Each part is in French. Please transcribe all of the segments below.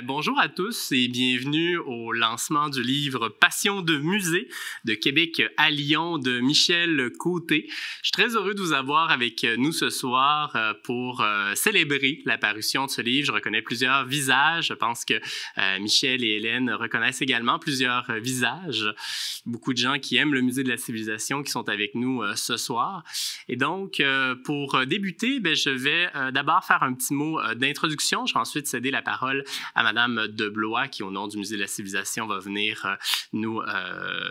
Bonjour à tous et bienvenue au lancement du livre Passion de musée de Québec à Lyon de Michel Côté. Je suis très heureux de vous avoir avec nous ce soir pour célébrer la parution de ce livre. Je reconnais plusieurs visages. Je pense que Michel et Hélène reconnaissent également plusieurs visages. Beaucoup de gens qui aiment le musée de la civilisation qui sont avec nous ce soir. Et donc, pour débuter, je vais d'abord faire un petit mot d'introduction. Je vais ensuite céder la parole à Madame de Blois, qui, au nom du Musée de la Civilisation, va venir nous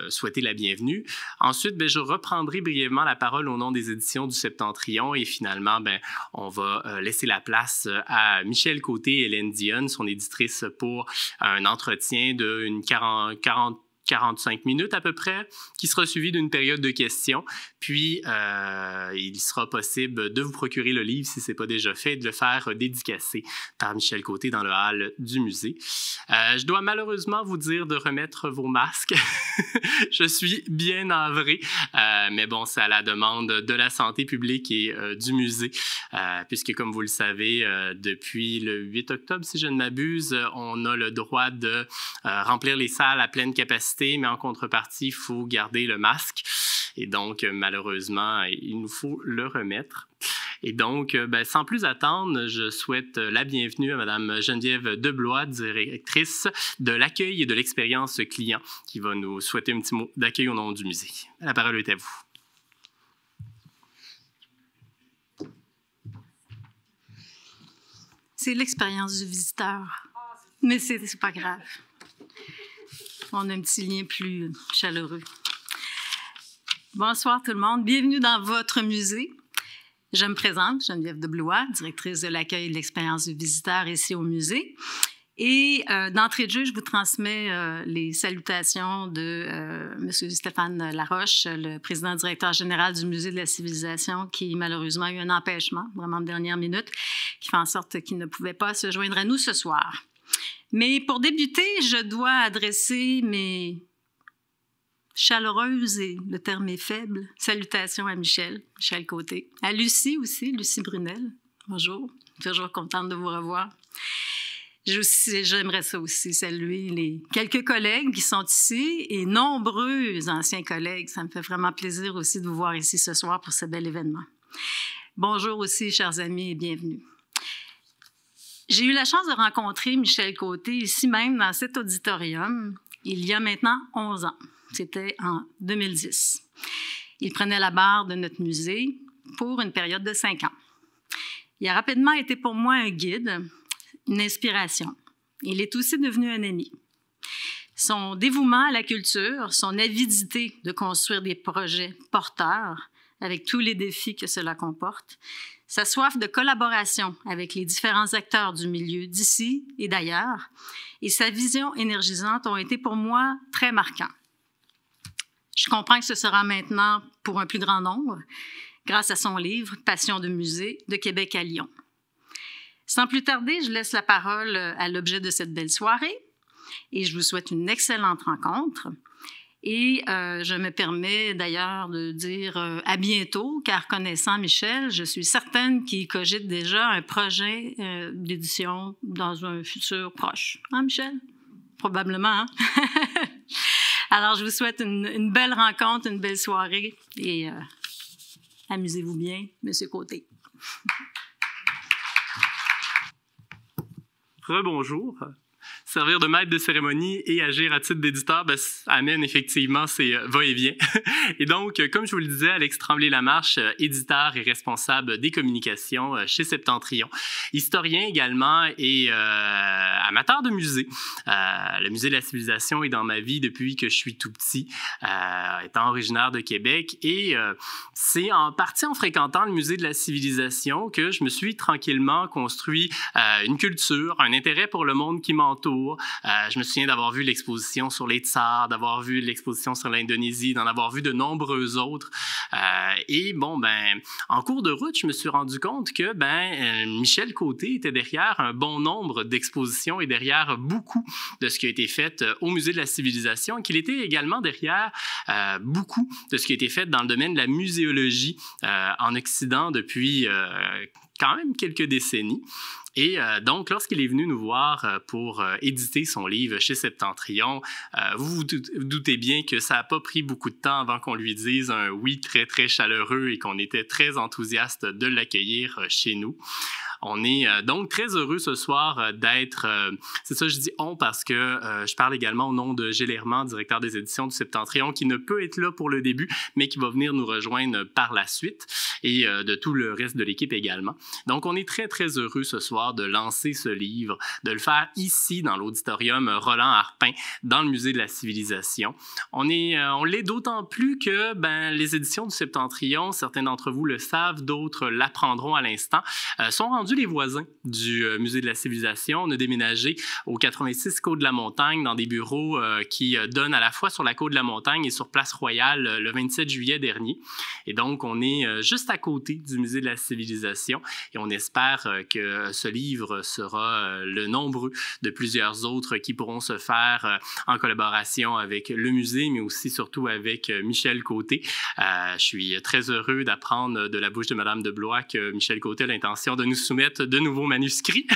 souhaiter la bienvenue. Ensuite, je reprendrai brièvement la parole au nom des éditions du Septentrion et finalement, on va laisser la place à Michel Côté et Hélène Dionne, son éditrice, pour un entretien de 45 minutes à peu près, qui sera suivi d'une période de questions. Puis, il sera possible de vous procurer le livre, si ce n'est pas déjà fait, et de le faire dédicacer par Michel Côté dans le hall du musée. Je dois malheureusement vous dire de remettre vos masques. Je suis bien navré, mais bon, c'est à la demande de la santé publique et du musée, puisque, comme vous le savez, depuis le 8 octobre, si je ne m'abuse, on a le droit de remplir les salles à pleine capacité, mais en contrepartie, il faut garder le masque. Et donc, malheureusement, il nous faut le remettre. Et donc, sans plus attendre, je souhaite la bienvenue à Mme Geneviève de Blois, directrice de l'accueil et de l'expérience client, qui va nous souhaiter un petit mot d'accueil au nom du musée. La parole est à vous. C'est l'expérience du visiteur, mais c'est pas grave. On a un petit lien plus chaleureux. Bonsoir tout le monde, bienvenue dans votre musée. Je me présente, Geneviève de Blois, directrice de l'accueil et de l'expérience du visiteur ici au musée. Et d'entrée de jeu, je vous transmets les salutations de M. Stéphane Laroche, le président directeur général du Musée de la Civilisation, qui malheureusement a eu un empêchement, vraiment de dernière minute, qui fait en sorte qu'il ne pouvait pas se joindre à nous ce soir. Mais pour débuter, je dois adresser mes chaleureuses, et le terme est faible, salutations à Michel Côté, à Lucie aussi, Lucie Brunel. Bonjour, toujours contente de vous revoir. J'aimerais ça aussi saluer les quelques collègues qui sont ici et nombreux anciens collègues. Ça me fait vraiment plaisir aussi de vous voir ici ce soir pour ce bel événement. Bonjour aussi, chers amis, et bienvenue. J'ai eu la chance de rencontrer Michel Côté ici même dans cet auditorium il y a maintenant 11 ans. C'était en 2010. Il prenait la barre de notre musée pour une période de 5 ans. Il a rapidement été pour moi un guide, une inspiration. Il est aussi devenu un ami. Son dévouement à la culture, son avidité de construire des projets porteurs avec tous les défis que cela comporte, sa soif de collaboration avec les différents acteurs du milieu d'ici et d'ailleurs, et sa vision énergisante ont été pour moi très marquants. Je comprends que ce sera maintenant pour un plus grand nombre, grâce à son livre « Passion de musée de Québec à Lyon ». Sans plus tarder, je laisse la parole à l'objet de cette belle soirée et je vous souhaite une excellente rencontre. Et je me permets d'ailleurs de dire à bientôt, car connaissant Michel, je suis certaine qu'il cogite déjà un projet d'édition dans un futur proche. Hein, Michel? Probablement, hein? Alors, je vous souhaite une belle rencontre, une belle soirée et amusez-vous bien, M. Côté. Rebonjour. Servir de maître de cérémonie et agir à titre d'éditeur, ça amène effectivement ces va-et-vient. Et donc, comme je vous le disais, Alex Tremblay-Lamarche, éditeur et responsable des communications chez Septentrion. Historien également et amateur de musée. Le musée de la civilisation est dans ma vie depuis que je suis tout petit, étant originaire de Québec. Et c'est en partie en fréquentant le musée de la civilisation que je me suis tranquillement construit une culture, un intérêt pour le monde qui m'entoure, retour. Je me souviens d'avoir vu l'exposition sur les Tsars, d'avoir vu l'exposition sur l'Indonésie, d'en avoir vu de nombreux autres. Et bon, en cours de route, je me suis rendu compte que Michel Côté était derrière un bon nombre d'expositions et derrière beaucoup de ce qui a été fait au Musée de la Civilisation et qu'il était également derrière beaucoup de ce qui a été fait dans le domaine de la muséologie en Occident depuis quand même quelques décennies. Et donc, lorsqu'il est venu nous voir pour éditer son livre chez Septentrion, vous vous doutez bien que ça n'a pas pris beaucoup de temps avant qu'on lui dise un oui très, très chaleureux et qu'on était très enthousiaste de l'accueillir chez nous. On est donc très heureux ce soir d'être, c'est ça je dis on parce que je parle également au nom de Gilles Herman, directeur des éditions du Septentrion, qui ne peut être là pour le début, mais qui va venir nous rejoindre par la suite et de tout le reste de l'équipe également. Donc on est très très heureux ce soir de lancer ce livre, de le faire ici dans l'auditorium Roland Harpin, dans le Musée de la Civilisation. On l'est d'autant plus que les éditions du Septentrion, certains d'entre vous le savent, d'autres l'apprendront à l'instant, sont rendus les voisins du Musée de la Civilisation. On a déménagé au 86 Côte de la Montagne dans des bureaux qui donnent à la fois sur la Côte de la Montagne et sur Place Royale le 27 juillet dernier. Et donc, on est juste à côté du Musée de la Civilisation et on espère que ce livre sera le nombreux de plusieurs autres qui pourront se faire en collaboration avec le musée, mais aussi surtout avec Michel Côté. Je suis très heureux d'apprendre de la bouche de Mme de Blois que Michel Côté a l'intention de nous soumettre de nouveaux manuscrits.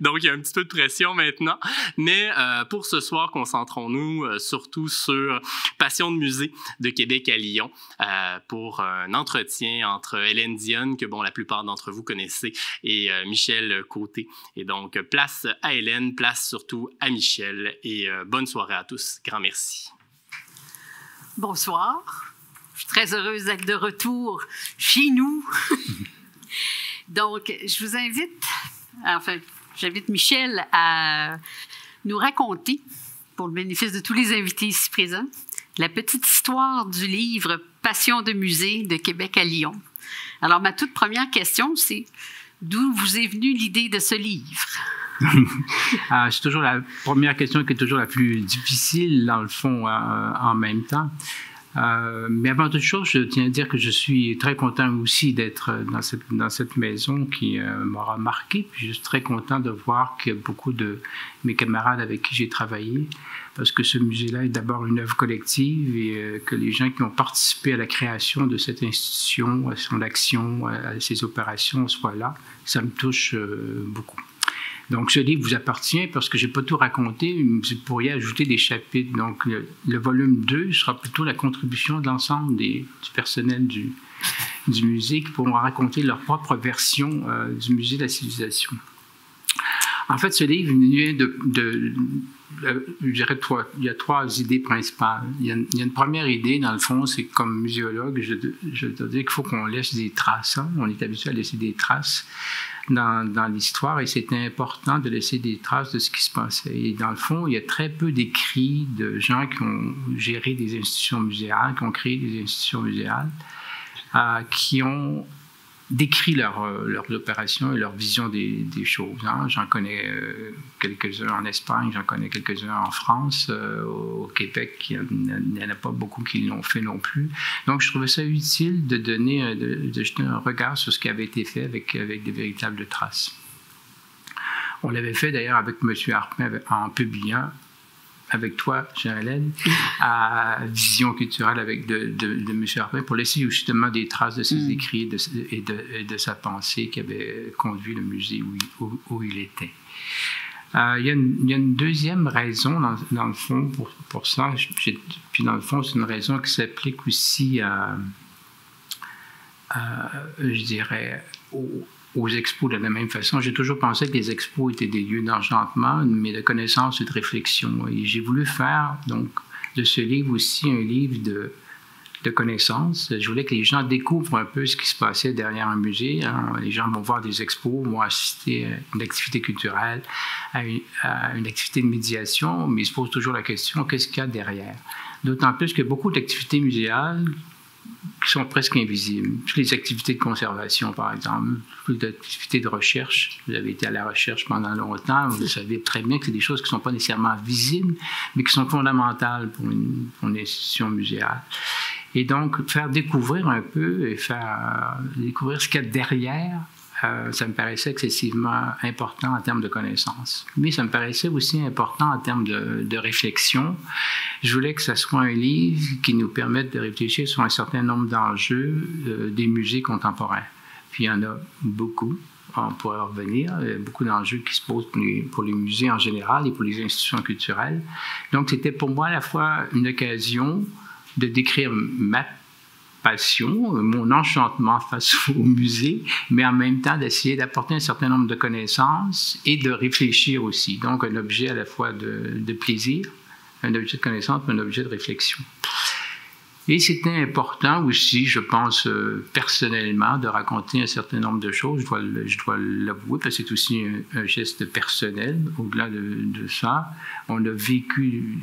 Donc, il y a un petit peu de pression maintenant. Mais pour ce soir, concentrons-nous surtout sur Passion de musée de Québec à Lyon pour un entretien entre Hélène Dionne, que la plupart d'entre vous connaissez, et Michel Côté. Et donc, place à Hélène, place surtout à Michel. Et bonne soirée à tous. Grand merci. Bonsoir. Je suis très heureuse d'être de retour chez nous. Donc, je vous j'invite Michel à nous raconter, pour le bénéfice de tous les invités ici présents, la petite histoire du livre « Passion de musée de Québec à Lyon ». Alors, ma toute première question, c'est d'où vous est venue l'idée de ce livre? C'est toujours la première question qui est toujours la plus difficile, dans le fond, en même temps. Mais avant toute chose, je tiens à dire que je suis très content aussi d'être dans cette maison qui m'aura marqué. Puis je suis très content de voir que beaucoup de mes camarades avec qui j'ai travaillé, parce que ce musée-là est d'abord une œuvre collective et que les gens qui ont participé à la création de cette institution, à son action, à ses opérations soient là, ça me touche beaucoup. Donc, ce livre vous appartient parce que je n'ai pas tout raconté. Vous pourriez ajouter des chapitres. Donc, le volume 2 sera plutôt la contribution de l'ensemble du personnel du musée qui pourront raconter leur propre version du Musée de la Civilisation. En fait, ce livre vient je dirais il y a trois idées principales. Il y a une première idée, dans le fond, c'est comme muséologue, je dois dire qu'il faut qu'on laisse des traces. Hein? On est habitué à laisser des traces dans l'histoire et c'est important de laisser des traces de ce qui se passait. Et dans le fond, il y a très peu d'écrits de gens qui ont géré des institutions muséales, qui ont créé des institutions muséales, qui ont décrit leurs opérations et leur vision des choses. Hein. J'en connais quelques-uns en Espagne, j'en connais quelques-uns en France. Au Québec, il n'y en a pas beaucoup qui l'ont fait non plus. Donc, je trouvais ça utile de jeter un regard sur ce qui avait été fait avec des véritables traces. On l'avait fait d'ailleurs avec M. Harpin en publiant avec toi, chère Hélène, à Vision culturelle de M. Harpin pour laisser justement des traces de ses écrits et de sa pensée qui avait conduit le musée où il était. Il y a une deuxième raison, dans le fond, pour ça. Puis, dans le fond, c'est une raison qui s'applique aussi je dirais, aux expos de la même façon. J'ai toujours pensé que les expos étaient des lieux d'enchantement, mais de connaissance et de réflexion. Et j'ai voulu faire, donc, de ce livre aussi un livre de connaissances. Je voulais que les gens découvrent un peu ce qui se passait derrière un musée. Hein. Les gens vont voir des expos, vont assister à une activité culturelle, à une activité de médiation, mais ils se posent toujours la question, qu'est-ce qu'il y a derrière? D'autant plus que beaucoup d'activités muséales qui sont presque invisibles. Toutes les activités de conservation, par exemple, toutes les activités de recherche. Vous avez été à la recherche pendant longtemps, vous savez très bien que c'est des choses qui ne sont pas nécessairement visibles, mais qui sont fondamentales pour une institution muséale. Et donc, faire découvrir un peu et faire découvrir ce qu'il y a derrière, ça me paraissait excessivement important en termes de connaissances. Mais ça me paraissait aussi important en termes de réflexion. Je voulais que ce soit un livre qui nous permette de réfléchir sur un certain nombre d'enjeux des musées contemporains. Puis il y en a beaucoup, on pourrait revenir, beaucoup d'enjeux qui se posent pour les musées en général et pour les institutions culturelles. Donc c'était pour moi à la fois une occasion de décrire ma passion, mon enchantement face au musée, mais en même temps d'essayer d'apporter un certain nombre de connaissances et de réfléchir aussi. Donc, un objet à la fois de plaisir, un objet de connaissance, mais un objet de réflexion. Et c'était important aussi, je pense, personnellement, de raconter un certain nombre de choses. Je dois l'avouer, parce que c'est aussi un geste personnel. Au-delà de ça, on a vécu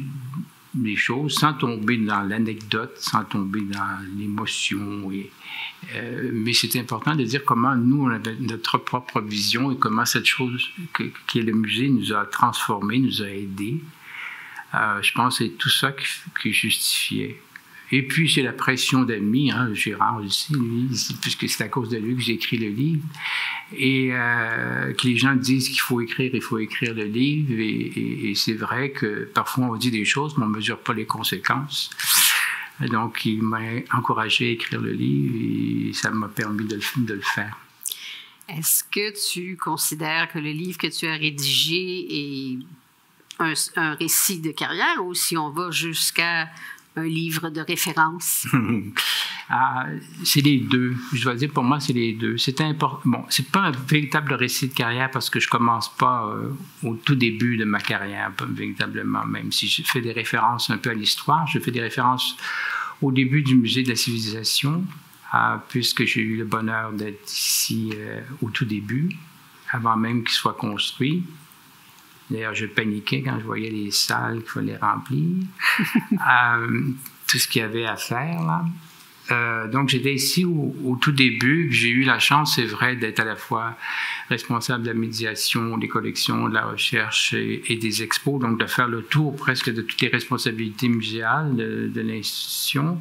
des choses sans tomber dans l'anecdote, sans tomber dans l'émotion. Mais c'est important de dire comment nous, on avait notre propre vision et comment cette chose qui est le musée nous a transformés, nous a aidés. Je pense que c'est tout ça qui justifiait. Et puis, c'est la pression d'amis, hein, Gérard aussi, lui, puisque c'est à cause de lui que j'ai écrit le livre. Et que les gens disent qu'il faut écrire le livre. Et c'est vrai que parfois on dit des choses, mais on ne mesure pas les conséquences. Donc, il m'a encouragé à écrire le livre et ça m'a permis de le faire. Est-ce que tu considères que le livre que tu as rédigé est un récit de carrière ou si on va jusqu'à un livre de référence? C'est les deux. Je dois dire, pour moi, c'est les deux. C'est important. Bon, c'est pas un véritable récit de carrière parce que je commence pas au tout début de ma carrière, pas véritablement, même si je fais des références un peu à l'histoire. Je fais des références au début du Musée de la Civilisation, puisque j'ai eu le bonheur d'être ici au tout début, avant même qu'il soit construit. D'ailleurs, je paniquais quand je voyais les salles qu'il fallait remplir, tout ce qu'il y avait à faire, là. Donc, j'étais ici au tout début. J'ai eu la chance, c'est vrai, d'être à la fois responsable de la médiation, des collections, de la recherche et des expos, donc de faire le tour presque de toutes les responsabilités muséales de l'institution.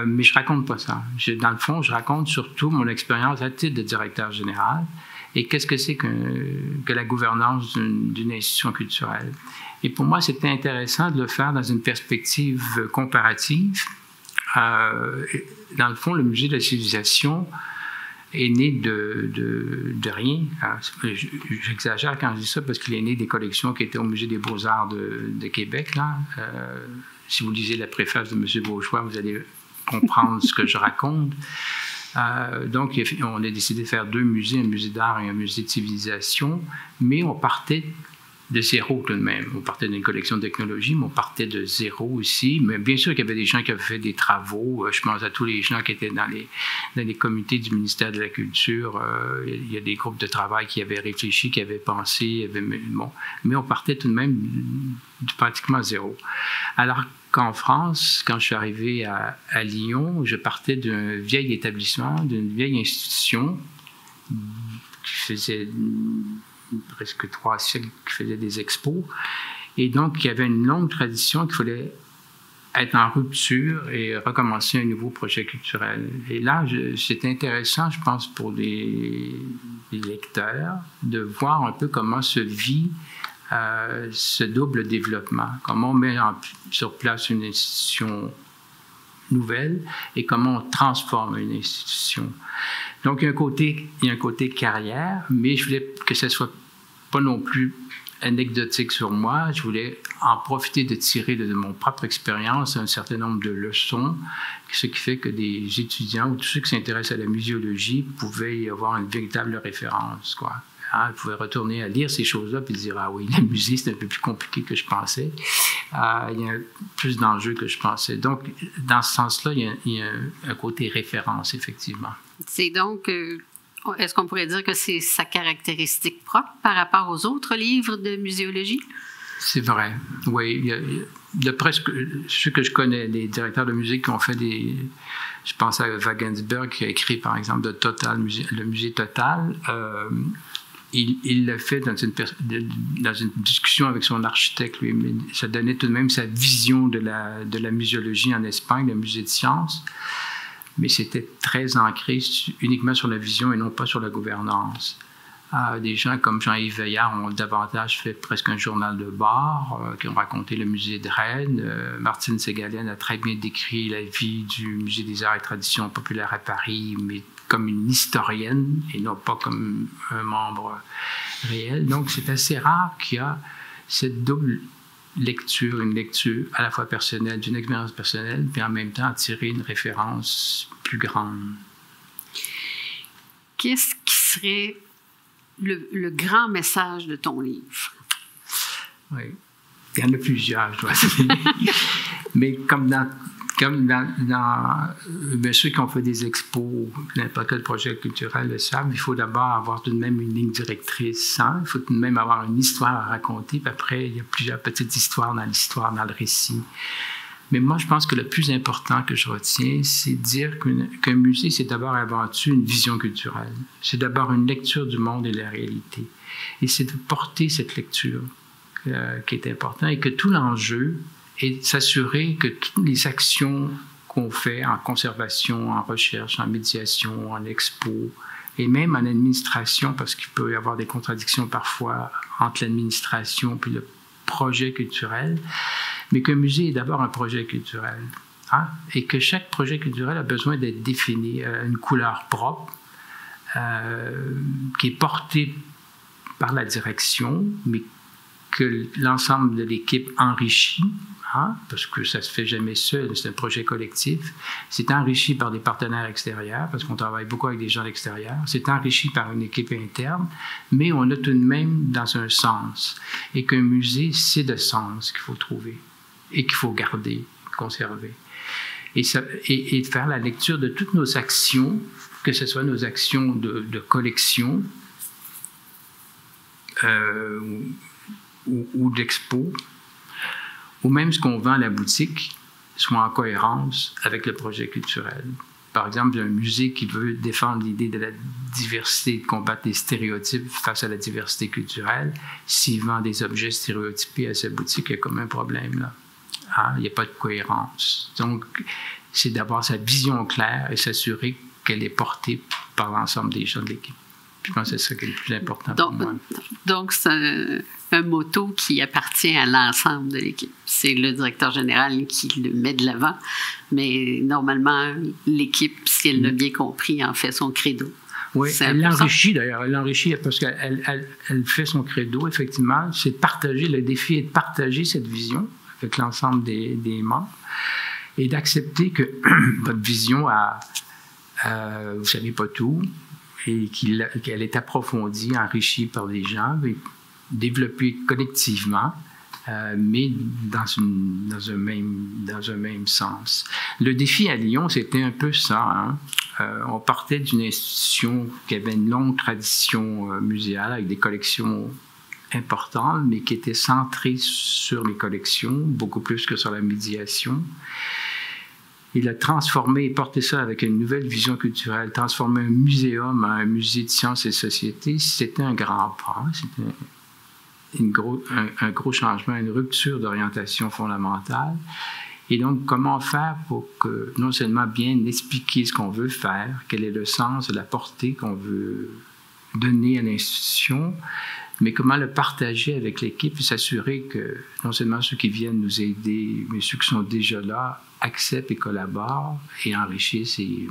Mais je raconte pas ça. Dans le fond, je raconte surtout mon expérience à titre de directeur général. Et qu'est-ce que c'est que la gouvernance d'une institution culturelle? Et pour moi, c'était intéressant de le faire dans une perspective comparative. Dans le fond, le Musée de la Civilisation est né de rien. J'exagère quand je dis ça parce qu'il est né des collections qui étaient au Musée des Beaux-Arts de Québec. Là. Si vous lisez la préface de M. Beauchois, vous allez comprendre ce que je raconte. Donc, on a décidé de faire 2 musées, un musée d'art et un musée de civilisation, mais on partait de zéro tout de même. On partait d'une collection de technologie, mais on partait de zéro aussi. Mais bien sûr qu'il y avait des gens qui avaient fait des travaux. Je pense à tous les gens qui étaient dans les comités du ministère de la Culture. Il y a des groupes de travail qui avaient réfléchi, qui avaient pensé. Mais on partait tout de même de pratiquement zéro. Alors qu'en France, quand je suis arrivé à Lyon, je partais d'un vieil établissement, d'une vieille institution qui faisait presque 3 siècles, qui faisait des expos. Et donc, il y avait une longue tradition qu'il fallait être en rupture et recommencer un nouveau projet culturel. Et là, c'est intéressant, je pense, pour les lecteurs, de voir un peu comment se vit ce double développement, comment on met sur place une institution nouvelle et comment on transforme une institution. Donc, il y a un côté carrière, mais je voulais que ce soit pas non plus anecdotique sur moi. Je voulais en profiter de tirer de mon propre expérience un certain nombre de leçons, ce qui fait que des étudiants ou tous ceux qui s'intéressent à la muséologie pouvaient y avoir une véritable référence, quoi. Ils pouvaient retourner à lire ces choses-là puis dire « Ah oui, le musée, c'est un peu plus compliqué que je pensais. Il y a plus d'enjeux que je pensais. » Donc, dans ce sens-là, il y a un côté référence, effectivement. C'est donc, est-ce qu'on pourrait dire que c'est sa caractéristique propre par rapport aux autres livres de muséologie? C'est vrai. Oui, d'après ceux que je connais, les directeurs de musée qui ont fait des... Je pense à Wagensberg qui a écrit, par exemple, le musée Total. Il l'a fait dans une discussion avec son architecte, lui. Mais ça donnait tout de même sa vision de la muséologie en Espagne, le musée de sciences. Mais c'était très ancré uniquement sur la vision et non pas sur la gouvernance. Des gens comme Jean-Yves Veillard ont davantage fait presque un journal de bord, qui ont raconté le musée de Rennes. Martine Ségalen a très bien décrit la vie du musée des arts et traditions populaires à Paris, mais comme une historienne et non pas comme un membre réel. Donc, c'est assez rare qu'il y a cette double lecture, une lecture à la fois personnelle, d'une expérience personnelle, puis en même temps tirer une référence plus grande. Qu'est-ce qui serait le grand message de ton livre? Oui, il y en a plusieurs, je dois dire. Mais comme dans ceux qui ont fait des expos, n'importe quel projet culturel le savent, il faut d'abord avoir tout de même une ligne directrice. Hein? Il faut tout de même avoir une histoire à raconter, puis après, il y a plusieurs petites histoires dans l'histoire, dans le récit. Mais moi, je pense que le plus important que je retiens, c'est de dire qu'un musée, c'est d'abord et avant tout une vision culturelle. C'est d'abord une lecture du monde et de la réalité. Et c'est de porter cette lecture qui est important et que tout l'enjeu est de s'assurer que toutes les actions qu'on fait en conservation, en recherche, en médiation, en expo, et même en administration, parce qu'il peut y avoir des contradictions parfois entre l'administration et le projet culturel, mais qu'un musée est d'abord un projet culturel. Hein? Et que chaque projet culturel a besoin d'être défini, une couleur propre, qui est portée par la direction, mais que l'ensemble de l'équipe enrichit, hein? Parce que ça ne se fait jamais seul, c'est un projet collectif. C'est enrichi par des partenaires extérieurs, parce qu'on travaille beaucoup avec des gens de l'extérieur. C'est enrichi par une équipe interne, mais on a tout de même dans un sens. Et qu'un musée, c'est le sens qu'il faut trouver et qu'il faut garder, conserver. Et de faire la lecture de toutes nos actions, que ce soit nos actions de collection ou d'expo, ou même ce qu'on vend à la boutique, soit en cohérence avec le projet culturel. Par exemple, un musée qui veut défendre l'idée de la diversité, de combattre les stéréotypes face à la diversité culturelle, s'il vend des objets stéréotypés à sa boutique, il y a comme un problème là. Hein? Il n'y a pas de cohérence. Donc, c'est d'avoir sa vision claire et s'assurer qu'elle est portée par l'ensemble des gens de l'équipe. Je pense que c'est ça qui est le plus important pour moi. Donc, c'est un motto qui appartient à l'ensemble de l'équipe. C'est le directeur général qui le met de l'avant, mais normalement, l'équipe, si elle l'a bien compris, en fait son credo. Oui, elle l'enrichit d'ailleurs. Elle l'enrichit parce qu'elle fait son credo, effectivement. C'est de partager, le défi est de partager cette vision avec l'ensemble des membres et d'accepter que votre vision vous ne savez pas tout, et qu'elle est approfondie, enrichie par les gens, et développée collectivement, mais dans un même sens. Le défi à Lyon, c'était un peu ça. Hein? On partait d'une institution qui avait une longue tradition muséale, avec des collections importantes, mais qui était centrée sur les collections, beaucoup plus que sur la médiation. Il a transformé et porté ça avec une nouvelle vision culturelle, transformer un muséum en un musée de sciences et société, c'était un grand pas. C'était un gros changement, une rupture d'orientation fondamentale. Et donc, comment faire pour que, non seulement bien expliquer ce qu'on veut faire, quel est le sens et la portée qu'on veut donner à l'institution, mais comment le partager avec l'équipe et s'assurer que non seulement ceux qui viennent nous aider, mais ceux qui sont déjà là, acceptent et collaborent et enrichissent. Et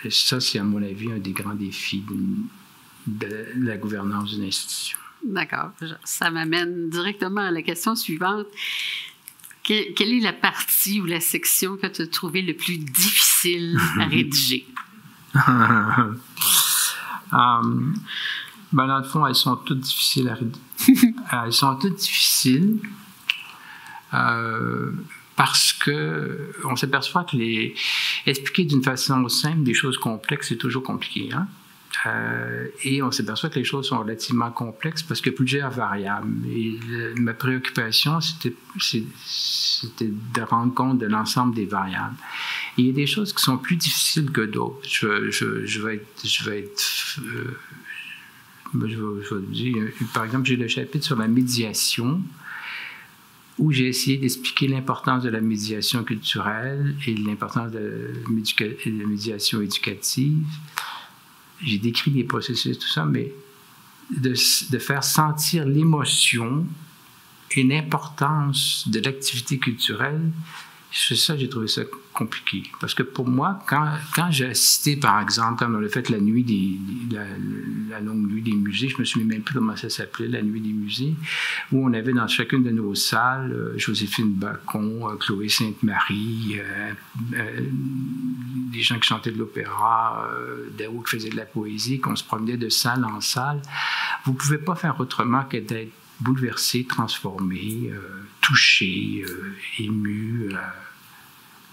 ça, c'est à mon avis un des grands défis de la gouvernance d'une institution. D'accord. Ça m'amène directement à la question suivante. Quelle est la partie ou la section que tu as trouvé le plus difficile à rédiger? Dans le fond, elles sont toutes difficiles à rédiger. Elles sont toutes difficiles parce qu'on s'aperçoit que expliquer d'une façon simple des choses complexes, c'est toujours compliqué. Hein? Et on s'aperçoit que les choses sont relativement complexes parce qu'il y a plusieurs variables. Et ma préoccupation, c'était de rendre compte de l'ensemble des variables. Et il y a des choses qui sont plus difficiles que d'autres. Je vais dire, par exemple, j'ai le chapitre sur la médiation, où j'ai essayé d'expliquer l'importance de la médiation culturelle et l'importance de la médiation éducative. J'ai décrit les processus, tout ça, mais de faire sentir l'émotion et l'importance de l'activité culturelle, c'est ça, j'ai trouvé ça compliqué. Parce que pour moi, quand j'ai assisté, par exemple, quand on a fait la longue nuit des musées, je me souviens même plus comment ça s'appelait, la nuit des musées, où on avait dans chacune de nos salles Joséphine Bacon, Chloé Sainte-Marie, des gens qui chantaient de l'opéra, Daou qui faisait de la poésie, qu'on se promenait de salle en salle. Vous ne pouvez pas faire autrement que d'être bouleversé, transformé, touché, ému,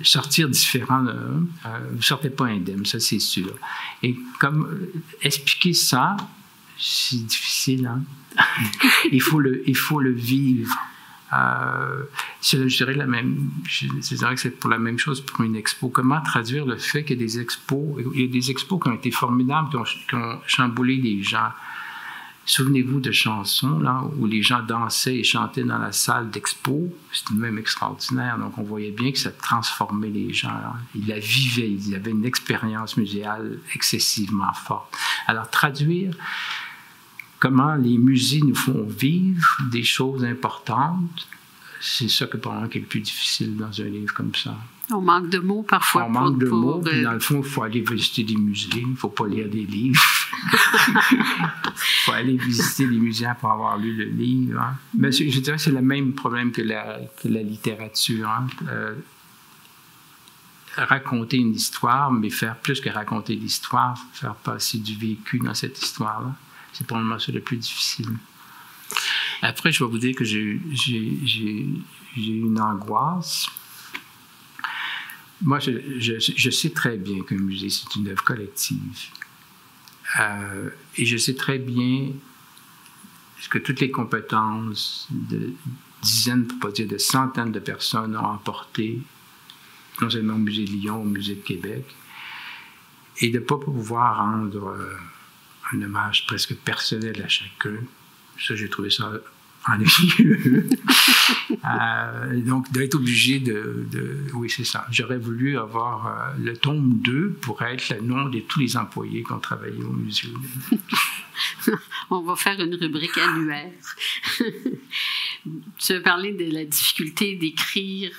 sortir différent. Vous ne sortez pas indemne, ça c'est sûr. Et comme expliquer ça, c'est difficile. Hein? il faut le vivre. Je dirais que c'est pour la même chose pour une expo. Comment traduire le fait qu'il y a des expos, il y a des expos qui ont été formidables, qui ont chamboulé les gens. Souvenez-vous de chansons là, où les gens dansaient et chantaient dans la salle d'expo. C'était même extraordinaire. Donc, on voyait bien que ça transformait les gens. Là. Ils la vivaient. Ils avaient une expérience muséale excessivement forte. Alors, traduire comment les musées nous font vivre des choses importantes, c'est ça que pour moi qui est le plus difficile dans un livre comme ça. On manque de mots parfois. On manque de mots, puis dans le fond, il faut aller visiter des musées, il ne faut pas lire des livres. Il faut aller visiter des musées pour avoir lu le livre. Hein. Mais je dirais que c'est le même problème que la littérature. Hein. Raconter une histoire, mais faire plus que raconter l'histoire, faire passer du vécu dans cette histoire-là, c'est probablement ça le plus difficile. Après, je vais vous dire que j'ai une angoisse. Moi, je sais très bien qu'un musée, c'est une œuvre collective. Et je sais très bien que toutes les compétences de dizaines, pour ne pas dire de centaines de personnes ont apporté, non seulement au Musée de Lyon, au Musée de Québec, et de ne pas pouvoir rendre un hommage presque personnel à chacun. Ça, j'ai trouvé ça ennuyeux. Donc, d'être obligé oui, c'est ça. J'aurais voulu avoir le tome 2 pour être le nom de tous les employés qui ont travaillé au musée. On va faire une rubrique annuaire. Tu as parlé de la difficulté d'écrire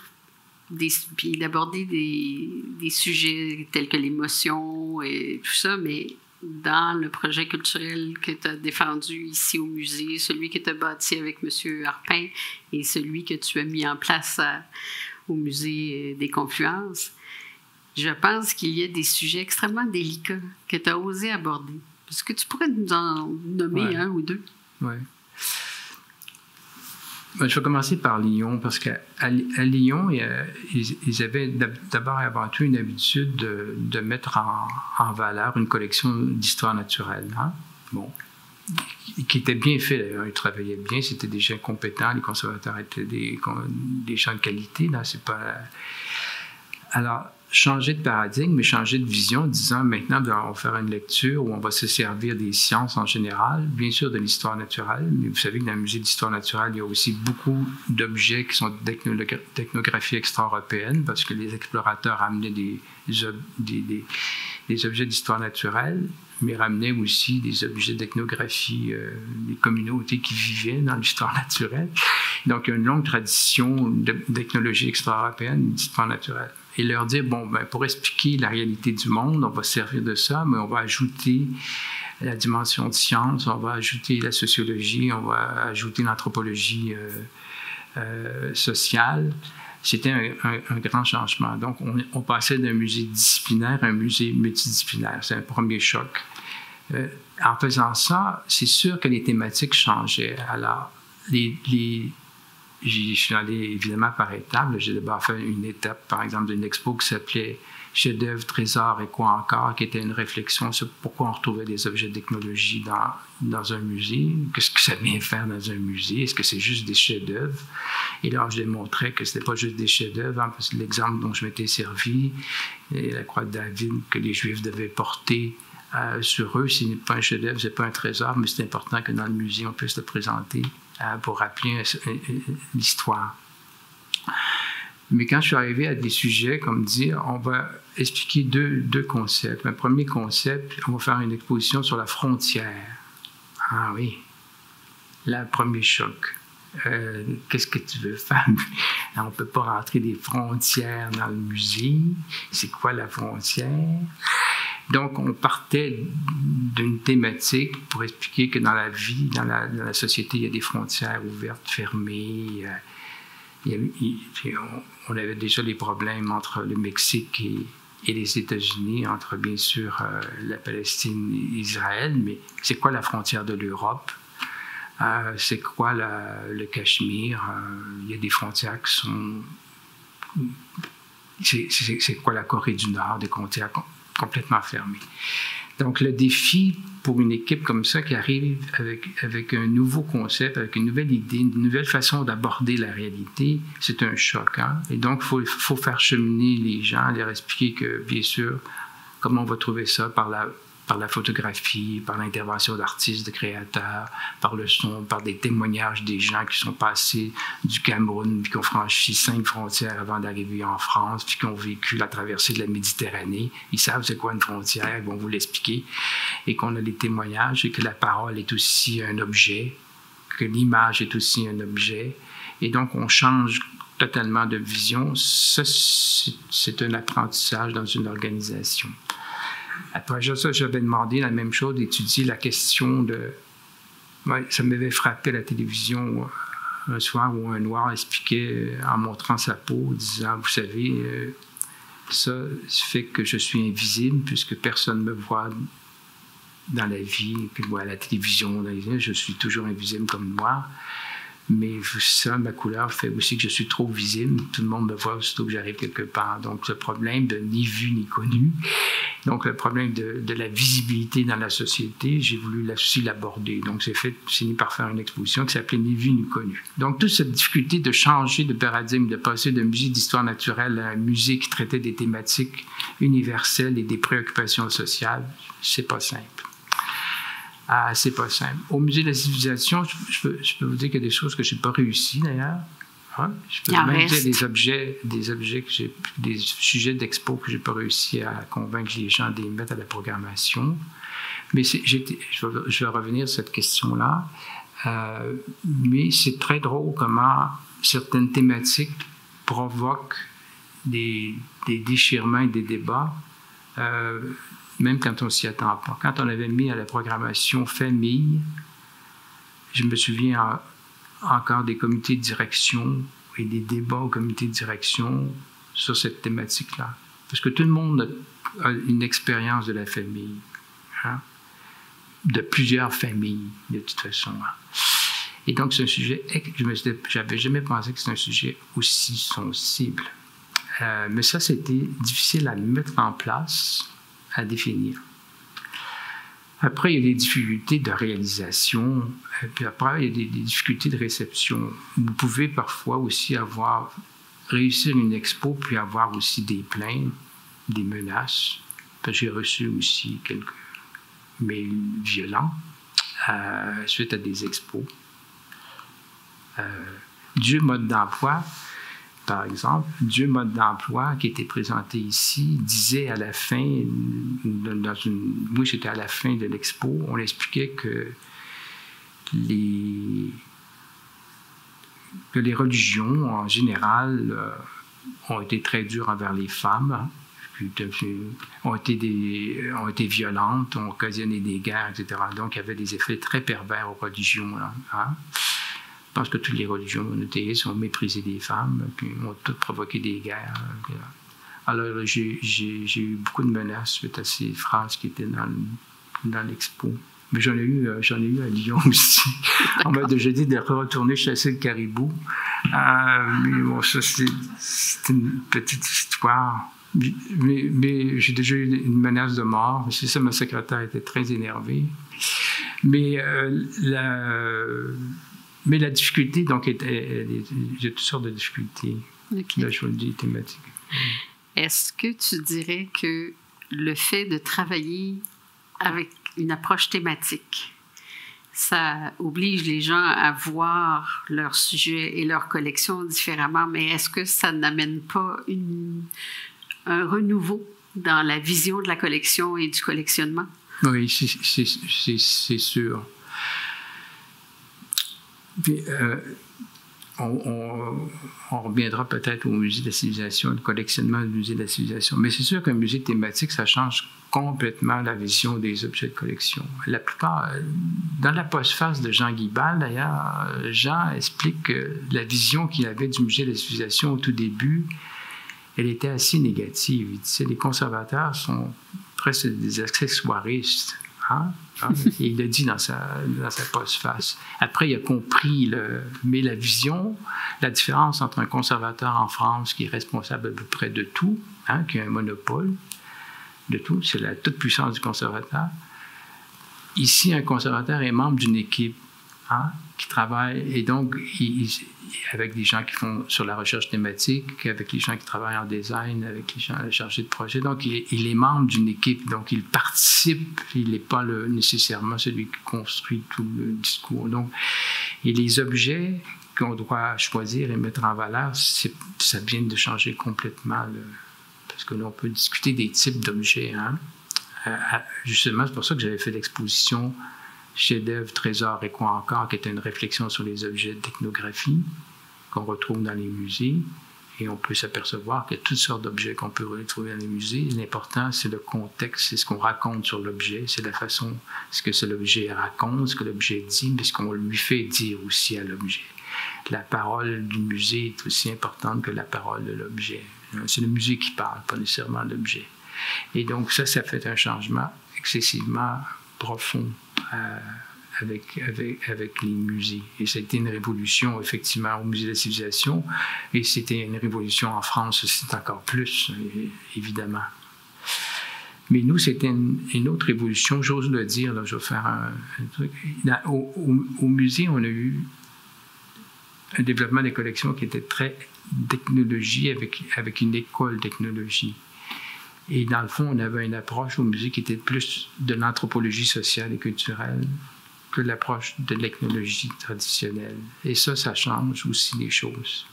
puis d'aborder des sujets tels que l'émotion et tout ça, mais dans le projet culturel que tu as défendu ici au musée, celui que tu as bâti avec M. Harpin et celui que tu as mis en place au musée des Confluences, je pense qu'il y a des sujets extrêmement délicats que tu as osé aborder. Est-ce que tu pourrais nous en nommer un ou deux? Oui. Je vais commencer par Lyon, parce qu'à Lyon, ils avaient d'abord et avant tout une habitude de mettre en valeur une collection d'histoire naturelle. Hein? Bon. Qui était bien fait, d'ailleurs. Ils travaillaient bien, c'était des gens compétents, les conservateurs étaient des gens de qualité. Là, c'est pas... Alors, changer de paradigme, mais changer de vision, disant maintenant, on va faire une lecture où on va se servir des sciences en général, bien sûr de l'histoire naturelle, mais vous savez que dans le musée d'histoire naturelle, il y a aussi beaucoup d'objets qui sont d'ethnographie extra-européenne, parce que les explorateurs amenaient des objets d'histoire naturelle, mais ramenaient aussi des objets d'ethnographie des communautés qui vivaient dans l'histoire naturelle. Donc, il y a une longue tradition d'ethnologie extra-européenne, d'histoire naturelle. Et leur dire, pour expliquer la réalité du monde, on va se servir de ça, mais on va ajouter la dimension de science, on va ajouter la sociologie, on va ajouter l'anthropologie sociale. C'était un grand changement. Donc, on passait d'un musée disciplinaire à un musée multidisciplinaire. C'est un premier choc. En faisant ça, c'est sûr que les thématiques changeaient. Alors, je suis allé évidemment par étapes. J'ai d'abord fait une étape, par exemple, d'une expo qui s'appelait « chef-d'œuvre, trésor et quoi encore, qui était une réflexion sur pourquoi on retrouvait des objets de technologie dans un musée, qu'est-ce que ça vient faire dans un musée, est-ce que c'est juste des chefs-d'œuvre? Et là, je démontrais que c'était pas juste des chefs-d'œuvre, hein, parce que l'exemple dont je m'étais servi, la croix de David que les Juifs devaient porter sur eux, ce n'est pas un chef-d'œuvre, c'est pas un trésor, mais c'est important que dans le musée, on puisse le présenter pour rappeler l'histoire. Mais quand je suis arrivé à des sujets comme dire, on va expliquer deux concepts. Un premier concept, on va faire une exposition sur la frontière. Ah oui, là, premier choc. Qu'est-ce que tu veux faire? On ne peut pas rentrer des frontières dans le musée. C'est quoi la frontière? Donc, on partait d'une thématique pour expliquer que dans la vie, dans la société, il y a des frontières ouvertes, fermées. On avait déjà les problèmes entre le Mexique et les États-Unis, entre bien sûr la Palestine et Israël, mais c'est quoi la frontière de l'Europe? C'est quoi le Cachemire? Il y a des frontières qui sont... C'est quoi la Corée du Nord? Des frontières complètement fermées. Donc, le défi pour une équipe comme ça qui arrive avec un nouveau concept, avec une nouvelle idée, une nouvelle façon d'aborder la réalité, c'est un choc. Hein? Et donc, il faut faire cheminer les gens, leur expliquer que, bien sûr, comment on va trouver ça par la photographie, par l'intervention d'artistes, de créateurs, par le son, par des témoignages des gens qui sont passés du Cameroun, puis qui ont franchi 5 frontières avant d'arriver en France, puis qui ont vécu la traversée de la Méditerranée. Ils savent c'est quoi une frontière, ils vont vous l'expliquer. Et qu'on a des témoignages, et que la parole est aussi un objet, que l'image est aussi un objet. Et donc, on change totalement de vision. Ça, c'est un apprentissage dans une organisation. Après ça, j'avais demandé la même chose, d'étudier la question de... Ouais, ça m'avait frappé à la télévision un soir où un Noir expliquait, en montrant sa peau, disant, vous savez, ça fait que je suis invisible puisque personne ne me voit dans la vie, puis à la télévision, je suis toujours invisible comme Noir. Mais ça, ma couleur fait aussi que je suis trop visible. Tout le monde me voit aussitôt que j'arrive quelque part. Donc, le problème de ni vu ni connu, donc le problème de la visibilité dans la société, j'ai voulu aussi l'aborder. Donc, j'ai fini par faire une exposition qui s'appelait Ni vu ni connu. Donc, toute cette difficulté de changer de paradigme, de passer d'un musée d'histoire naturelle à un musée qui traitait des thématiques universelles et des préoccupations sociales, c'est pas simple. C'est pas simple. Au Musée de la civilisation, je peux vous dire qu'il y a des choses que je n'ai pas réussi d'ailleurs. Hein? Je peux même dire des sujets d'expo que je n'ai pas réussi à convaincre les gens de les mettre à la programmation. Mais je vais revenir sur cette question-là. Mais c'est très drôle comment certaines thématiques provoquent des déchirements et des débats. Même quand on s'y attend pas. Quand on avait mis à la programmation famille, je me souviens encore des comités de direction et des débats au comité de direction sur cette thématique-là. Parce que tout le monde a une expérience de la famille, hein? De plusieurs familles, de toute façon. Hein? Et donc, c'est un sujet, je n'avais jamais pensé que c'était un sujet aussi sensible. Mais ça, c'était difficile à mettre en place, à définir. Après, il y a des difficultés de réalisation, puis après, il y a des difficultés de réception. Vous pouvez parfois aussi réussir une expo, puis avoir aussi des plaintes, des menaces. J'ai reçu aussi quelques mails violents suite à des expos. Dieu mode d'emploi, par exemple, Dieu mode d'emploi qui était présenté ici disait à la fin, moi j'étais à la fin de l'expo, on expliquait que les religions en général ont été très dures envers les femmes, ont été violentes, ont occasionné des guerres, etc. Donc il y avait des effets très pervers aux religions. Là, hein? Je pense que toutes les religions monothéistes ont méprisé les femmes, puis ont toutes provoqué des guerres. Alors, j'ai eu beaucoup de menaces suite à ces phrases qui étaient dans l'expo. Mais j'en ai eu à Lyon aussi. On m'a déjà dit de retourner chasser le caribou. Mais bon, ça, c'est une petite histoire. Mais j'ai déjà eu une menace de mort. C'est ça, ma secrétaire était très énervée. Mais la difficulté, donc, j'ai toutes sortes de difficultés. Okay. Là, je vous le dis, thématique. Est-ce que tu dirais que le fait de travailler avec une approche thématique, ça oblige les gens à voir leur sujet et leur collection différemment, mais est-ce que ça n'amène pas un renouveau dans la vision de la collection et du collectionnement? Oui, c'est sûr. Puis, on reviendra peut-être au musée de la civilisation, le collectionnement du musée de la civilisation. Mais c'est sûr qu'un musée thématique, ça change complètement la vision des objets de collection. La plupart, dans la postface de Jean Guibal, d'ailleurs, Jean explique que la vision qu'il avait du musée de la civilisation au tout début, elle était assez négative. Il disait, les conservateurs sont presque des accessoiristes. Hein? Il l'a dit dans sa postface. Après, il a compris, mais la vision, la différence entre un conservateur en France qui est responsable à peu près de tout, hein, qui a un monopole de tout, c'est la toute-puissance du conservateur. Ici, un conservateur est membre d'une équipe, hein, qui travaille, et donc, avec des gens qui font sur la recherche thématique, avec les gens qui travaillent en design, avec les gens chargés de projet. Donc, il est membre d'une équipe, donc il participe, il n'est pas nécessairement celui qui construit tout le discours. Donc, et les objets qu'on doit choisir et mettre en valeur, ça vient de changer complètement, parce que là, on peut discuter des types d'objets. Hein. Justement, c'est pour ça que j'avais fait l'exposition Chef-d'œuvre, trésor et quoi encore, qui était une réflexion sur les objets de technographie qu'on retrouve dans les musées. Et on peut s'apercevoir qu'il y a toutes sortes d'objets qu'on peut retrouver dans les musées. L'important, c'est le contexte, c'est ce qu'on raconte sur l'objet, c'est la façon, ce que l'objet raconte, ce que l'objet dit, mais ce qu'on lui fait dire aussi à l'objet. La parole du musée est aussi importante que la parole de l'objet. C'est le musée qui parle, pas nécessairement l'objet. Et donc ça fait un changement excessivement profond avec les musées. Et c'était une révolution, effectivement, au Musée de la Civilisation, et c'était une révolution en France aussi, encore plus, évidemment. Mais nous, c'était une autre révolution, j'ose le dire, là, je vais faire un truc. Au musée, on a eu un développement des collections qui était très technologie, avec une école technologie. Et dans le fond, on avait une approche au musée qui était plus de l'anthropologie sociale et culturelle que l'approche de l'ethnologie traditionnelle. Et ça change aussi les choses.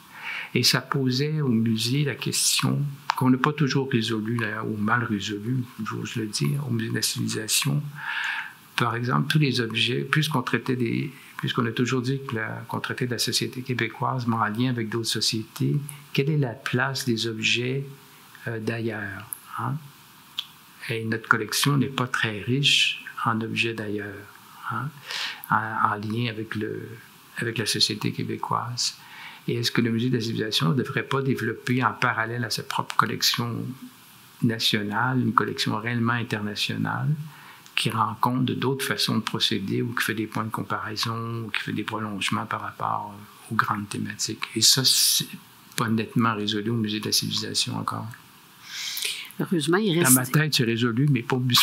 Et ça posait au musée la question qu'on n'a pas toujours résolue, ou mal résolue, j'ose le dire, au musée de la civilisation. Par exemple, tous les objets, puisqu'on a toujours dit qu'on traitait de la société québécoise, mais en lien avec d'autres sociétés, quelle est la place des objets d'ailleurs? Hein? Et notre collection n'est pas très riche en objets d'ailleurs, hein? en lien avec la société québécoise. Et est-ce que le Musée de la Civilisation ne devrait pas développer en parallèle à sa propre collection nationale, une collection réellement internationale qui rend compte de d'autres façons de procéder ou qui fait des points de comparaison ou qui fait des prolongements par rapport aux grandes thématiques? Et ça, c'est pas nettement résolu au Musée de la Civilisation encore. Heureusement, il reste... Dans ma tête, c'est résolu, mais pas au musée.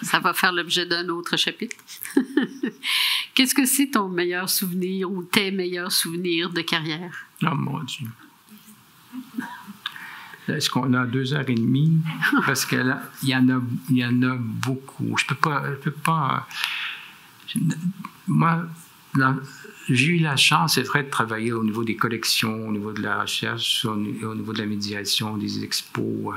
Ça va faire l'objet d'un autre chapitre. Qu'est-ce que c'est ton meilleur souvenir ou tes meilleurs souvenirs de carrière? Oh mon Dieu. Est-ce qu'on a 2h30? Parce qu'il y en a beaucoup. Je peux pas... Moi, j'ai eu la chance, c'est vrai, de travailler au niveau des collections, au niveau de la recherche, au niveau de la médiation, des expos,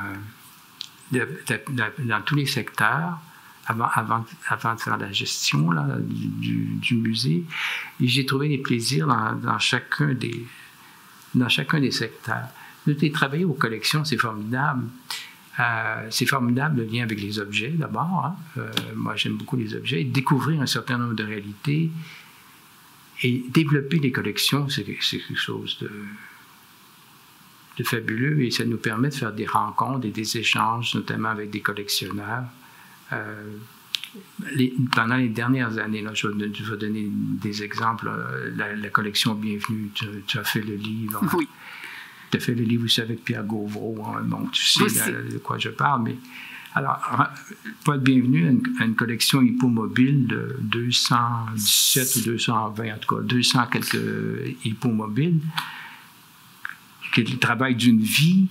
dans tous les secteurs, avant de faire la gestion là, du musée. Et j'ai trouvé des plaisirs dans chacun des secteurs. De travailler aux collections, c'est formidable. C'est formidable le lien avec les objets, d'abord. Hein. Moi, j'aime beaucoup les objets. Et découvrir un certain nombre de réalités. Et développer des collections, c'est quelque chose de fabuleux et ça nous permet de faire des rencontres et des échanges, notamment avec des collectionneurs. Pendant les dernières années, là, je vais donner des exemples. La collection Bienvenue, tu as fait le livre. Oui. tu as fait le livre aussi avec Pierre Gauvreau, hein, donc tu sais de quoi je parle. Mais alors, Paul Bienvenu a une collection hippomobile de 217 ou 220, en tout cas 200 quelques hippomobiles, qui est le travail d'une vie.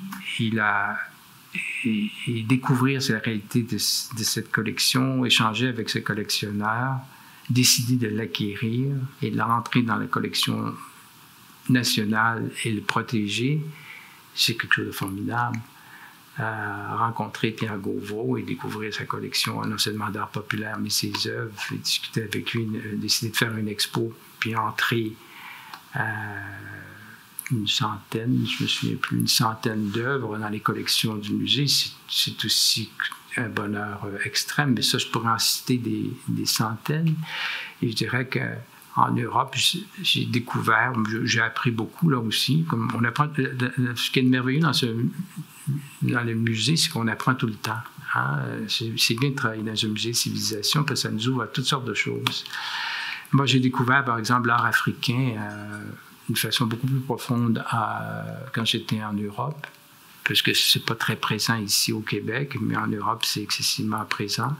Et découvrir la réalité de cette collection, échanger avec ce collectionneur, décider de l'acquérir et de l'entrer dans la collection nationale et le protéger, c'est quelque chose de formidable. Rencontrer Pierre Gauvreau et découvrir sa collection, non seulement d'art populaire, mais ses œuvres, et discuter avec lui, décider de faire une expo, puis entrer une centaine, je me souviens plus, une centaine d'œuvres dans les collections du musée, c'est aussi un bonheur extrême, mais ça, je pourrais en citer des centaines. Et je dirais qu'en Europe, j'ai découvert, j'ai appris beaucoup là aussi. Comme on apprend, ce qui est merveilleux dans le musée, c'est qu'on apprend tout le temps. Hein? C'est bien de travailler dans un musée de civilisation parce que ça nous ouvre à toutes sortes de choses. Moi, j'ai découvert, par exemple, l'art africain d'une façon beaucoup plus profonde quand j'étais en Europe, parce que c'est pas très présent ici au Québec, mais en Europe, c'est excessivement présent.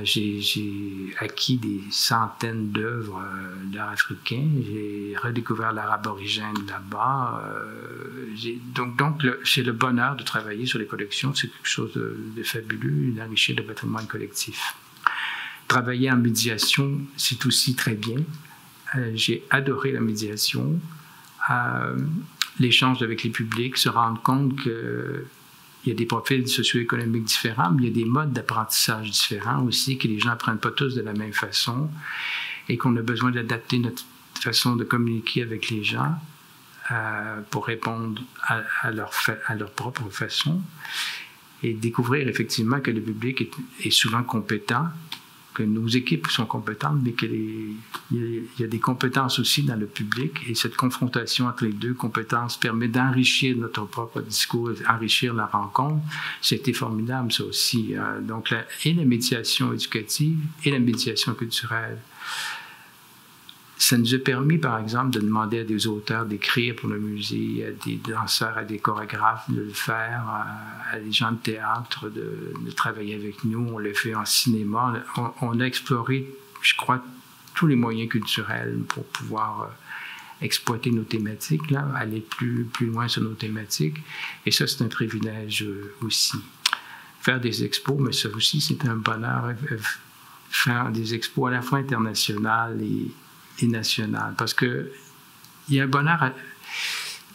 J'ai acquis des centaines d'œuvres d'art africain. J'ai redécouvert l'art aborigène là-bas. C'est le bonheur de travailler sur les collections. C'est quelque chose de fabuleux, d'enrichir le patrimoine collectif. Travailler en médiation, c'est aussi très bien. J'ai adoré la médiation, l'échange avec les publics, se rendre compte qu'il y a des profils socio-économiques différents, mais il y a des modes d'apprentissage différents aussi, que les gens n'apprennent pas tous de la même façon et qu'on a besoin d'adapter notre façon de communiquer avec les gens pour répondre à leur propre façon et découvrir effectivement que le public est souvent compétent, que nos équipes sont compétentes, mais qu'il y a des compétences aussi dans le public. Et cette confrontation entre les deux compétences permet d'enrichir notre propre discours, enrichir la rencontre. C'était formidable, ça aussi. Donc, et la médiation éducative et la médiation culturelle. Ça nous a permis, par exemple, de demander à des auteurs d'écrire pour le musée, à des danseurs, à des chorégraphes de le faire, à des gens de théâtre de travailler avec nous. On l'a fait en cinéma. On a exploré, je crois, tous les moyens culturels pour pouvoir exploiter nos thématiques, là, aller plus loin sur nos thématiques. Et ça, c'est un privilège aussi. Faire des expos, mais ça aussi, c'est un bonheur. Faire des expos à la fois internationales et nationales, parce que il y a un bonheur.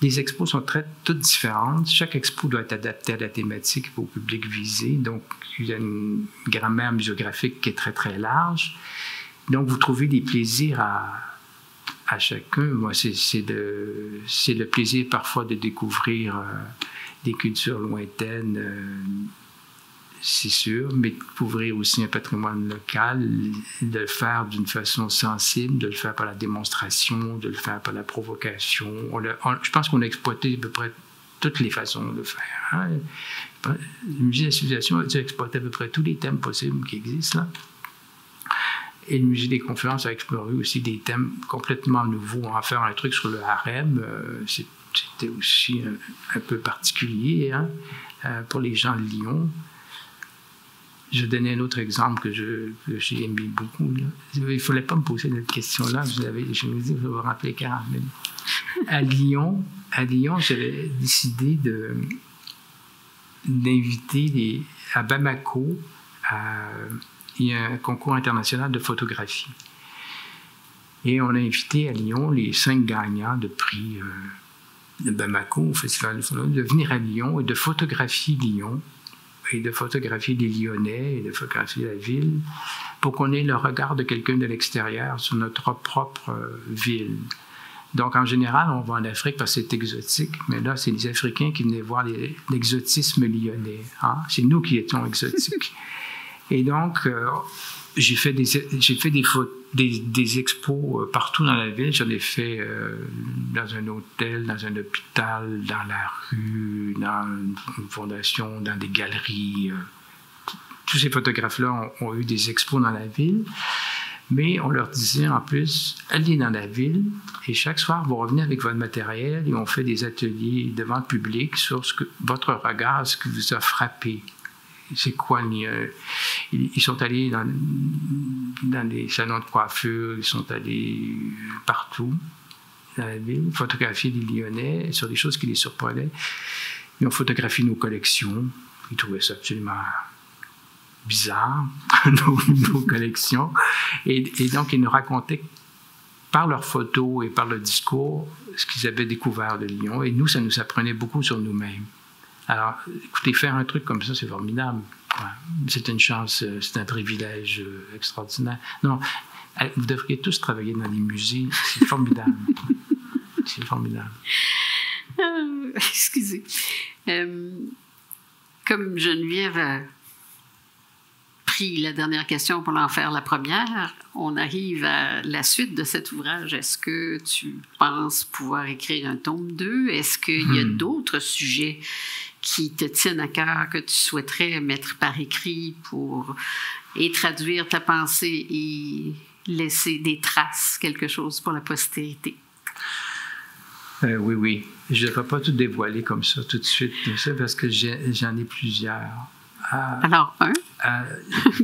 Les expos sont toutes différentes. Chaque expo doit être adaptée à la thématique et au public visé. Donc, il y a une grammaire muséographique qui est très, très large. Donc, vous trouvez des plaisirs à chacun. Moi, c'est le plaisir parfois de découvrir des cultures lointaines, c'est sûr, mais de découvrir aussi un patrimoine local, de le faire d'une façon sensible, de le faire par la démonstration, de le faire par la provocation. Je pense qu'on a exploité à peu près toutes les façons de le faire. Hein? Le musée de la civilisation a exploité à peu près tous les thèmes possibles qui existent là. Et le musée des conférences a exploré aussi des thèmes complètement nouveaux. En faire un truc sur le harem, c'était aussi un peu particulier, hein, pour les gens de Lyon. Je donnais un autre exemple que j'ai aimé beaucoup. Là. Il ne fallait pas me poser cette question-là. Je me dis, je vais vous rappeler 40 minutes. À Lyon, j'avais décidé d'inviter à Bamako, il y a un concours international de photographie. Et on a invité à Lyon les 5 gagnants de prix de Bamako, au Festival de photographie, de venir à Lyon et de photographier Lyon, et de photographier les Lyonnais, et de photographier la ville, pour qu'on ait le regard de quelqu'un de l'extérieur sur notre propre ville. Donc, en général, on va en Afrique parce que c'est exotique, mais là, c'est les Africains qui venaient voir l'exotisme lyonnais. Hein? C'est nous qui étions exotiques. Et donc, j'ai fait des expos partout dans la ville. J'en ai fait dans un hôtel, dans un hôpital, dans la rue, dans une fondation, dans des galeries. Tous ces photographes-là ont eu des expos dans la ville. Mais on leur disait en plus, allez dans la ville et chaque soir, vous revenez avec votre matériel et on fait des ateliers devant le public sur votre regard, ce qui vous a frappé. C'est quoi? Ils sont allés dans des salons de coiffure, ils sont allés partout dans la ville, photographier les Lyonnais sur des choses qui les surprenaient. Ils ont photographié nos collections. Ils trouvaient ça absolument bizarre, nos collections. Et donc, ils nous racontaient par leurs photos et par le discours ce qu'ils avaient découvert de Lyon. Et nous, ça nous apprenait beaucoup sur nous-mêmes. Alors, écoutez, faire un truc comme ça, c'est formidable. Ouais. C'est une chance, c'est un privilège extraordinaire. Non, vous devriez tous travailler dans les musées. C'est formidable. C'est formidable. Excusez. Comme Geneviève a pris la dernière question pour en faire la première, on arrive à la suite de cet ouvrage. Est-ce que tu penses pouvoir écrire un tome 2? Est-ce qu'il y a d'autres sujets qui te tiennent à cœur, que tu souhaiterais mettre par écrit et traduire ta pensée et laisser des traces, quelque chose pour la postérité? Oui. Je ne vais pas tout dévoiler comme ça tout de suite, parce que j'en ai plusieurs. Alors,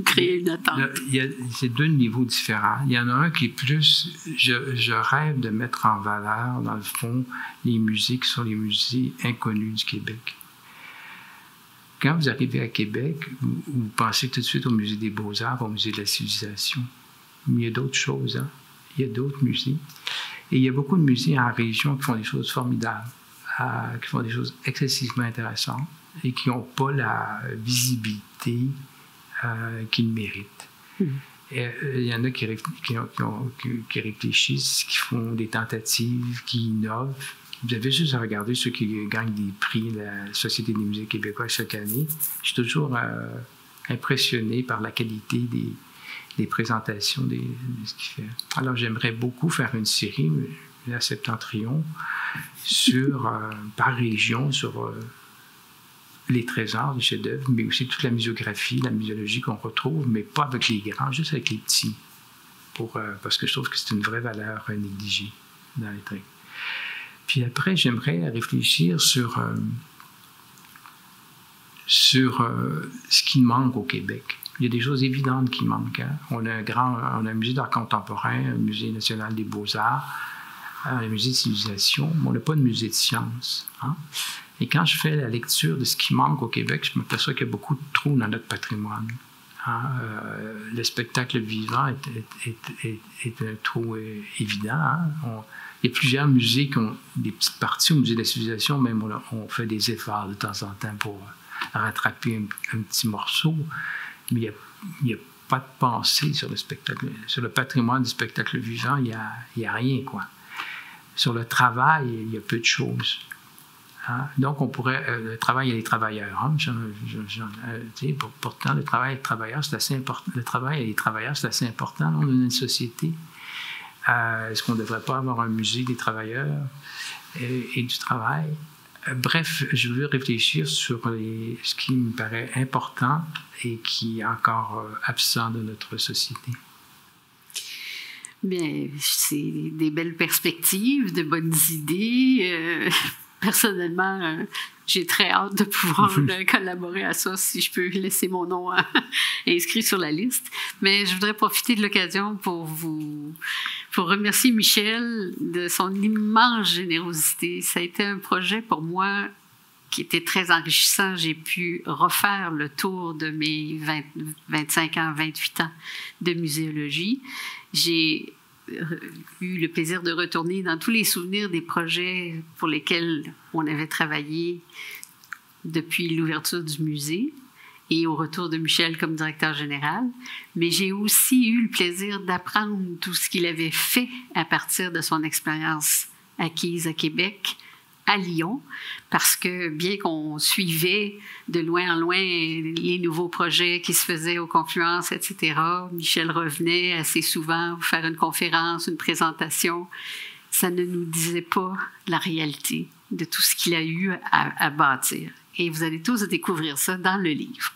créer une attente. C'est deux niveaux différents. Il y en a un qui est plus... Je rêve de mettre en valeur, dans le fond, les musées qui sont les musées inconnus du Québec. Quand vous arrivez à Québec, vous pensez tout de suite au musée des Beaux-Arts, au musée de la civilisation. Mais il y a d'autres choses, hein? Il y a d'autres musées. Et il y a beaucoup de musées en région qui font des choses formidables, qui font des choses excessivement intéressantes et qui n'ont pas la visibilité qu'ils méritent. Et, il y en a qui réfléchissent, qui font des tentatives, qui innovent. Vous avez juste à regarder ceux qui gagnent des prix de la Société des musées québécois chaque année. Je suis toujours impressionné par la qualité des présentations de ce qu'il fait. Alors, j'aimerais beaucoup faire une série, la Septentrion, par région, sur les trésors, les chefs-d'œuvre, mais aussi toute la muséographie, la muséologie qu'on retrouve, mais pas avec les grands, juste avec les petits, parce que je trouve que c'est une vraie valeur négligée dans les trucs. Puis après, j'aimerais réfléchir sur ce qui manque au Québec. Il y a des choses évidentes qui manquent. Hein? On a un musée d'art contemporain, un musée national des beaux-arts, un musée de civilisation, mais on n'a pas de musée de sciences. Hein? Et quand je fais la lecture de ce qui manque au Québec, je m'aperçois qu'il y a beaucoup de trous dans notre patrimoine. Hein? Le spectacle vivant est un trou évident. Hein? Il y a plusieurs musées qui ont des petites parties au musée de la civilisation, même on fait des efforts de temps en temps pour rattraper un petit morceau. Mais il n'y a pas de pensée sur le spectacle. Sur le patrimoine du spectacle vivant, il n'y a rien, quoi. Sur le travail, il y a peu de choses. Hein? Donc, on pourrait... le travail, il y a les travailleurs. Hein? Pourtant, le travail et les travailleurs, c'est assez important. Le travail et les travailleurs, c'est assez important dans une société. Est-ce qu'on ne devrait pas avoir un musée des travailleurs et du travail? Bref, je veux réfléchir sur ce qui me paraît important et qui est encore absent de notre société. Bien, c'est des belles perspectives, de bonnes idées. Personnellement, j'ai très hâte de pouvoir collaborer à ça, si je peux laisser mon nom inscrit sur la liste. Mais je voudrais profiter de l'occasion pour remercier Michel de son immense générosité. Ça a été un projet pour moi qui était très enrichissant. J'ai pu refaire le tour de mes 25 ans, 28 ans de muséologie. J'ai eu le plaisir de retourner dans tous les souvenirs des projets pour lesquels on avait travaillé depuis l'ouverture du musée et au retour de Michel comme directeur général. Mais j'ai aussi eu le plaisir d'apprendre tout ce qu'il avait fait à partir de son expérience acquise à Québec, à Lyon, parce que bien qu'on suivait de loin en loin les nouveaux projets qui se faisaient aux confluences, etc., Michel revenait assez souvent pour faire une conférence, une présentation. Ça ne nous disait pas la réalité de tout ce qu'il a eu à bâtir. Et vous allez tous découvrir ça dans le livre.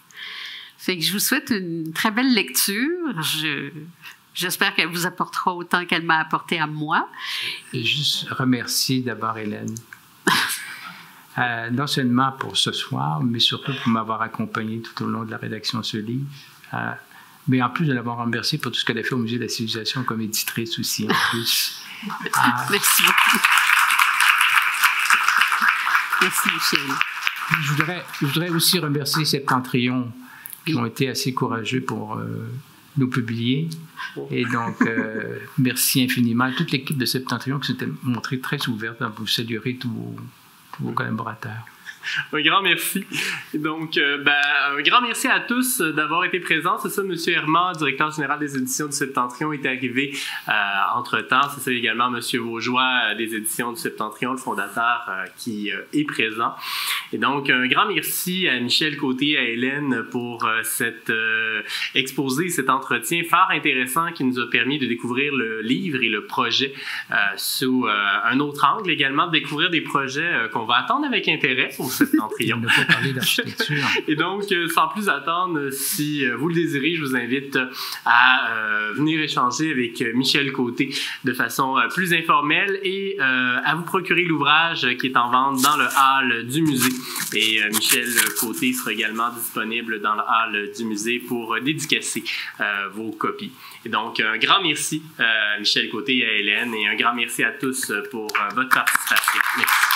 Fait que je vous souhaite une très belle lecture. j'espère qu'elle vous apportera autant qu'elle m'a apporté à moi. Et juste remercier d'abord Hélène. Non seulement pour ce soir, mais surtout pour m'avoir accompagné tout au long de la rédaction de ce livre. Mais en plus de l'avoir remercié pour tout ce qu'elle a fait au Musée de la Civilisation comme éditrice aussi, en plus. Merci beaucoup. Merci, Michel. Je voudrais aussi remercier Septentrion, qui ont été assez courageux pour nous publier. Et donc, merci infiniment à toute l'équipe de Septentrion qui s'était montrée très ouverte à vous saluer tous vos collaborateurs. Un grand merci. Donc, un grand merci à tous d'avoir été présents. C'est ça, M. Herman, directeur général des éditions du Septentrion, est arrivé entre-temps. C'est ça également M. Vaugeois des éditions du Septentrion, le fondateur, qui est présent. Et donc, un grand merci à Michel Côté et à Hélène pour cet exposé, cet entretien fort intéressant qui nous a permis de découvrir le livre et le projet sous un autre angle, également de découvrir des projets qu'on va attendre avec intérêt au Septentrion. On n'a pas parlé d'architecture. Et donc, sans plus attendre, si vous le désirez, je vous invite à venir échanger avec Michel Côté de façon plus informelle et à vous procurer l'ouvrage qui est en vente dans le hall du musée. Et Michel Côté sera également disponible dans le hall du musée pour dédicacer vos copies. Et donc, un grand merci à Michel Côté et à Hélène et un grand merci à tous pour votre participation. Merci.